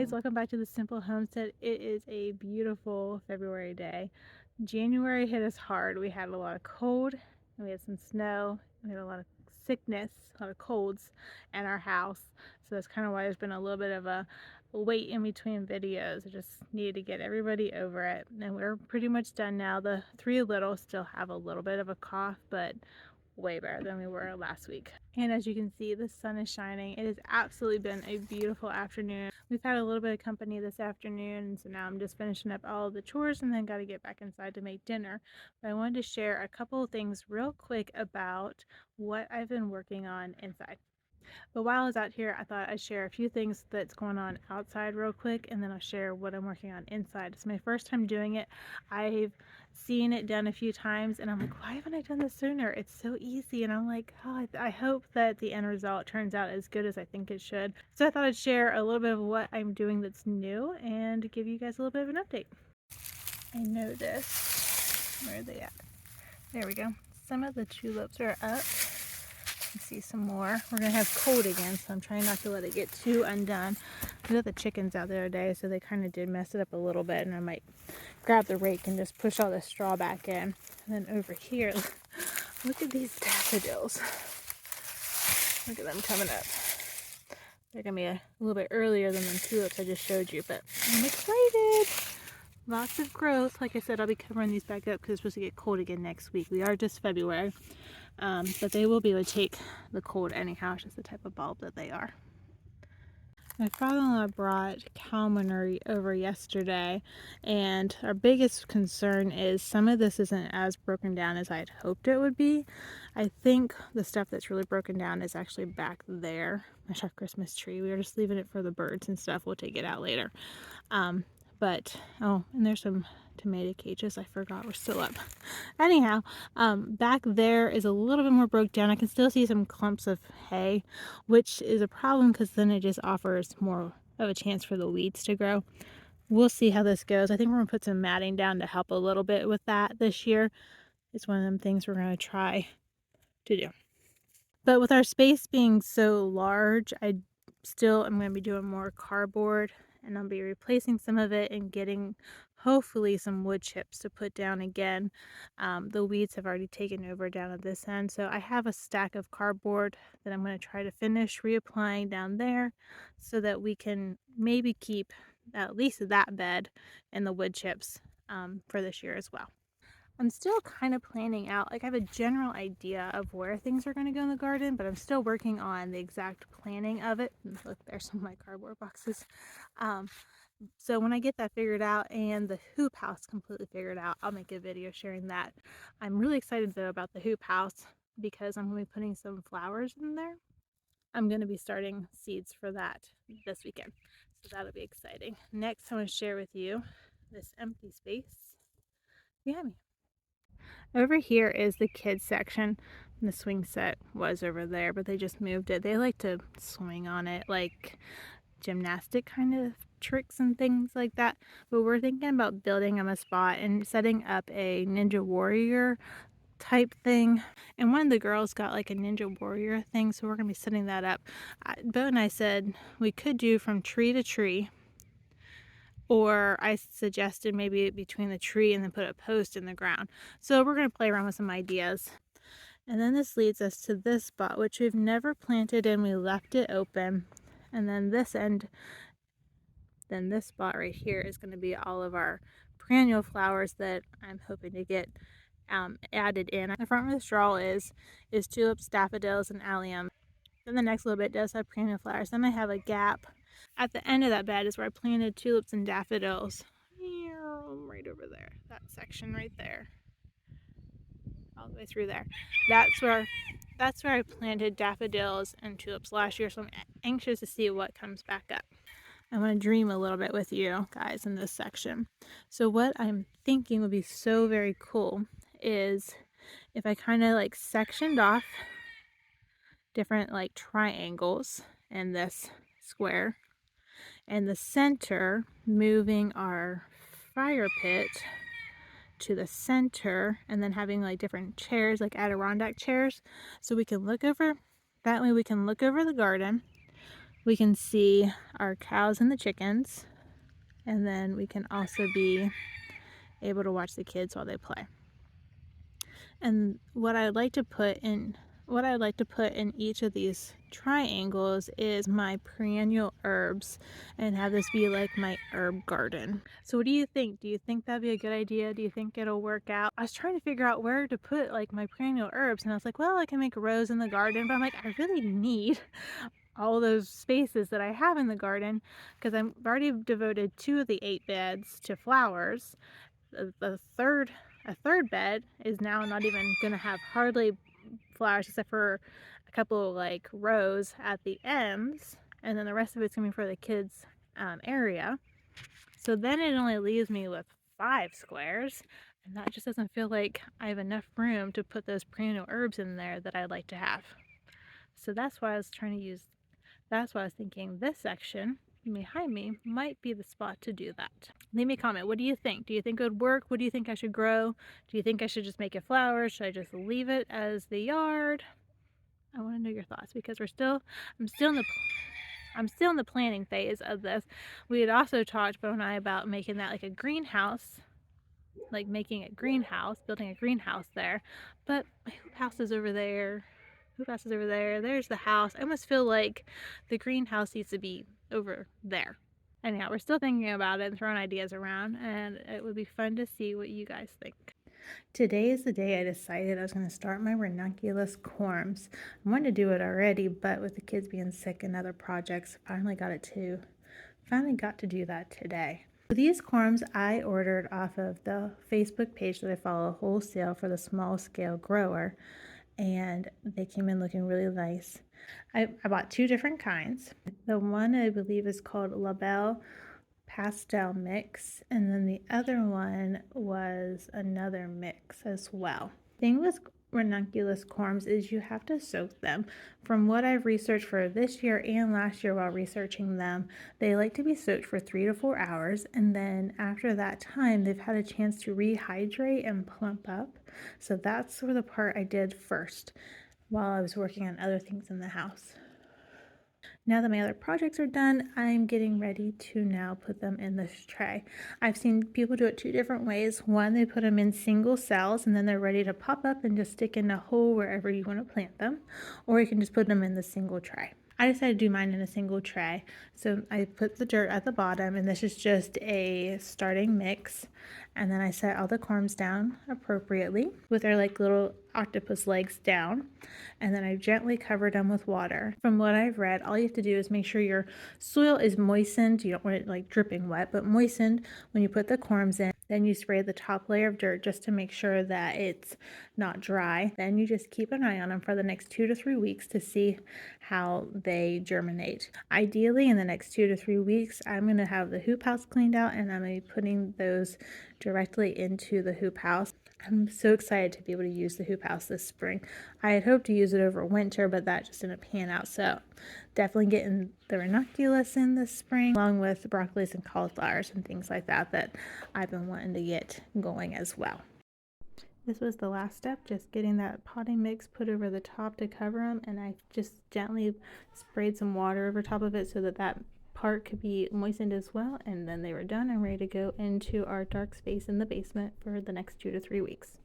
guys, welcome back to the Simple Homestead. It is a beautiful February day. January hit us hard. We had a lot of cold, and we had some snow, and we had a lot of sickness, a lot of colds in our house. So that's kind of why there's been a little bit of a wait in between videos. I just needed to get everybody over it, and we're pretty much done now. The three little still have a little bit of a cough, but way better than we were last week. And as you can see, the sun is shining. It has absolutely been a beautiful afternoon. We've had a little bit of company this afternoon, and so now I'm just finishing up all of the chores and then got to get back inside to make dinner. But I wanted to share a couple of things real quick about what I've been working on inside. But while I was out here, I thought I'd share a few things that's going on outside real quick, and then I'll share what I'm working on inside. It's my first time doing it. I've seen it done a few times, and I'm like, why haven't I done this sooner? It's so easy, and I'm like, oh, I hope that the end result turns out as good as I think it should. So I thought I'd share a little bit of what I'm doing that's new and give you guys a little bit of an update. I noticed, where are they at? There we go. Some of the tulips are up. See some more. We're gonna have cold again, so I'm trying not to let it get too undone. We got the chickens out the other day, so they kind of did mess it up a little bit, and I might grab the rake and just push all the straw back in. And then over here, look at these daffodils. Look at them coming up. They're gonna be a little bit earlier than the tulips I just showed you, but I'm excited. Lots of growth. Like I said, I'll be covering these back up because it's supposed to get cold again next week. We are just February. But they will be able to take the cold anyhow. It's just the type of bulb that they are. My father-in-law brought cow manure over yesterday, and our biggest concern is some of this isn't as broken down as I had hoped it would be. I think the stuff that's really broken down is actually back there. My chef Christmas tree. We were just leaving it for the birds and stuff. We'll take it out later. Oh, and there's some tomato cages I forgot were still up. Anyhow, back there is a little bit more broke down. I can still see some clumps of hay, which is a problem because then it just offers more of a chance for the weeds to grow. We'll see how this goes. I think we're going to put some matting down to help a little bit with that this year. It's one of them things we're going to try to do. But with our space being so large, I'm going to be doing more cardboard, and I'll be replacing some of it and getting hopefully some wood chips to put down again. The weeds have already taken over down at this end, so I have a stack of cardboard that I'm going to try to finish reapplying down there so that we can maybe keep at least that bed and the wood chips for this year as well. I'm still kind of planning out, like I have a general idea of where things are going to go in the garden, but I'm still working on the exact planning of it. Look, there's some of my cardboard boxes. So when I get that figured out and the hoop house completely figured out, I'll make a video sharing that. I'm really excited though about the hoop house because I'm going to be putting some flowers in there. I'm going to be starting seeds for that this weekend. So that'll be exciting. Next, I want to share with you this empty space behind me. Over here is the kids section. The swing set was over there, but they just moved it. They like to swing on it, like gymnastic kind of tricks and things like that. But we're thinking about building them a spot and setting up a Ninja Warrior type thing. And one of the girls got like a Ninja Warrior thing, so we're going to be setting that up. Bo and I said we could do from tree to tree. Or I suggested maybe between the tree and then put a post in the ground. So we're going to play around with some ideas. And then this leads us to this spot, which we've never planted and we left it open. And then this end, then this spot right here is going to be all of our perennial flowers that I'm hoping to get added in. The front where the straw is tulips, daffodils, and allium. Then the next little bit does have perennial flowers. Then I have a gap. At the end of that bed is where I planted tulips and daffodils. Right over there. That section right there. All the way through there. That's where I planted daffodils and tulips last year, so I'm anxious to see what comes back up. I want to dream a little bit with you guys in this section. So what I'm thinking would be so very cool is if I kind of like sectioned off different like triangles in this square, and the center, moving our fire pit to the center, and then having like different chairs, like Adirondack chairs, so we can look over, that way we can look over the garden, we can see our cows and the chickens, and then we can also be able to watch the kids while they play. And what I'd like to put in each of these triangles is my perennial herbs, and have this be like my herb garden. So what do you think? Do you think that'd be a good idea? Do you think it'll work out? I was trying to figure out where to put like my perennial herbs, and I was like, well, I can make rows in the garden, but I'm like, I really need all those spaces that I have in the garden, because I've already devoted 2 of the 8 beds to flowers. A third bed is now not even gonna have hardly flowers except for a couple of like rows at the ends, and then the rest of it's gonna be for the kids area. So then it only leaves me with 5 squares, and that just doesn't feel like I have enough room to put those perennial herbs in there that I'd like to have. So that's why I was thinking this section behind me might be the spot to do that. Leave me a comment. What do you think? Do you think it would work? What do you think I should grow? Do you think I should just make it flowers? Should I just leave it as the yard? I want to know your thoughts, because I'm still in the planning phase of this. We had also talked, Bo and I, about making that like a greenhouse, like making a greenhouse, building a greenhouse there. But my hoop house is over there. There's the house. I almost feel like the greenhouse needs to be over there. Anyhow, we're still thinking about it and throwing ideas around, and it would be fun to see what you guys think. Today is the day I decided I was going to start my ranunculus corms. I wanted to do it already, but with the kids being sick and other projects, finally got to do that today. So these corms I ordered off of the Facebook page that I follow, Wholesale for the Small Scale Grower, and they came in looking really nice. I bought 2 different kinds. The one I believe is called La Belle Pastel Mix, and then the other one was another mix as well. The thing with ranunculus corms is you have to soak them. From what I've researched for this year and last year while researching them, they like to be soaked for 3 to 4 hours, and then after that time they've had a chance to rehydrate and plump up. So that's sort of the part I did first while I was working on other things in the house. Now that my other projects are done, I'm getting ready to now put them in this tray. I've seen people do it 2 different ways. One, they put them in single cells and then they're ready to pop up and just stick in a hole wherever you want to plant them. Or you can just put them in the single tray. I decided to do mine in a single tray. So I put the dirt at the bottom, and this is just a starting mix. And then I set all the corms down appropriately with their like little octopus legs down. And then I gently covered them with water. From what I've read, all you have to do is make sure your soil is moistened. You don't want it like dripping wet, but moistened when you put the corms in. Then you spray the top layer of dirt just to make sure that it's not dry. Then you just keep an eye on them for the next 2 to 3 weeks to see how they germinate. Ideally, in the next 2 to 3 weeks, I'm going to have the hoop house cleaned out, and I'm going to be putting those directly into the hoop house. I'm so excited to be able to use the hoop house this spring. I had hoped to use it over winter, but that just didn't pan out. So definitely getting the ranunculus in this spring, along with broccolis and cauliflowers and things like that I've been wanting to get going as well. This was the last step, just getting that potting mix put over the top to cover them, and I just gently sprayed some water over top of it so that part could be moistened as well, and then they were done and ready to go into our dark space in the basement for the next 2 to 3 weeks.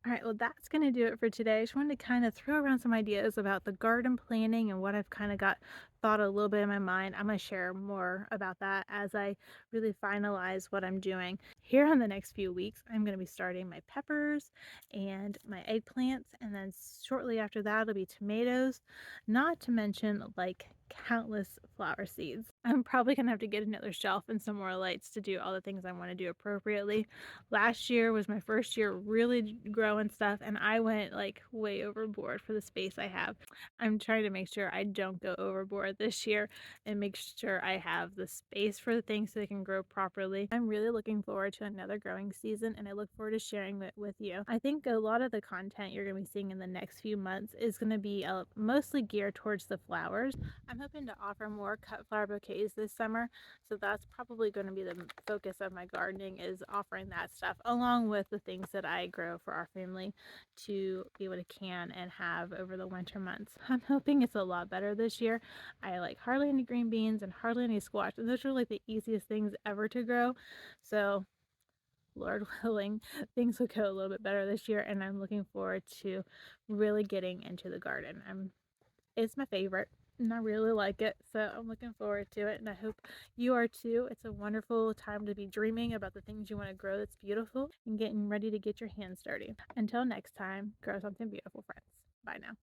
All right, well, that's going to do it for today. I just wanted to kind of throw around some ideas about the garden planning and what I've kind of got thought a little bit in my mind. I'm going to share more about that as I really finalize what I'm doing. Here in the next few weeks, I'm going to be starting my peppers and my eggplants, and then shortly after that, it'll be tomatoes, not to mention like countless flower seeds. I'm probably going to have to get another shelf and some more lights to do all the things I want to do appropriately. Last year was my first year really growing stuff, and I went like way overboard for the space I have. I'm trying to make sure I don't go overboard this year and make sure I have the space for the things so they can grow properly. I'm really looking forward to another growing season, and I look forward to sharing it with you. I think a lot of the content you're going to be seeing in the next few months is going to be mostly geared towards the flowers. I'm hoping to offer more cut flower bouquets this summer, so that's probably going to be the focus of my gardening, is offering that stuff along with the things that I grow for our family to be able to can and have over the winter months. I'm hoping it's a lot better this year. I like hardly any green beans and hardly any squash, and those are like the easiest things ever to grow. So Lord willing, things will go a little bit better this year, and I'm looking forward to really getting into the garden. It's my favorite, and I really like it, so I'm looking forward to it, and I hope you are too. It's a wonderful time to be dreaming about the things you want to grow that's beautiful and getting ready to get your hands dirty. Until next time, grow something beautiful, friends. Bye now.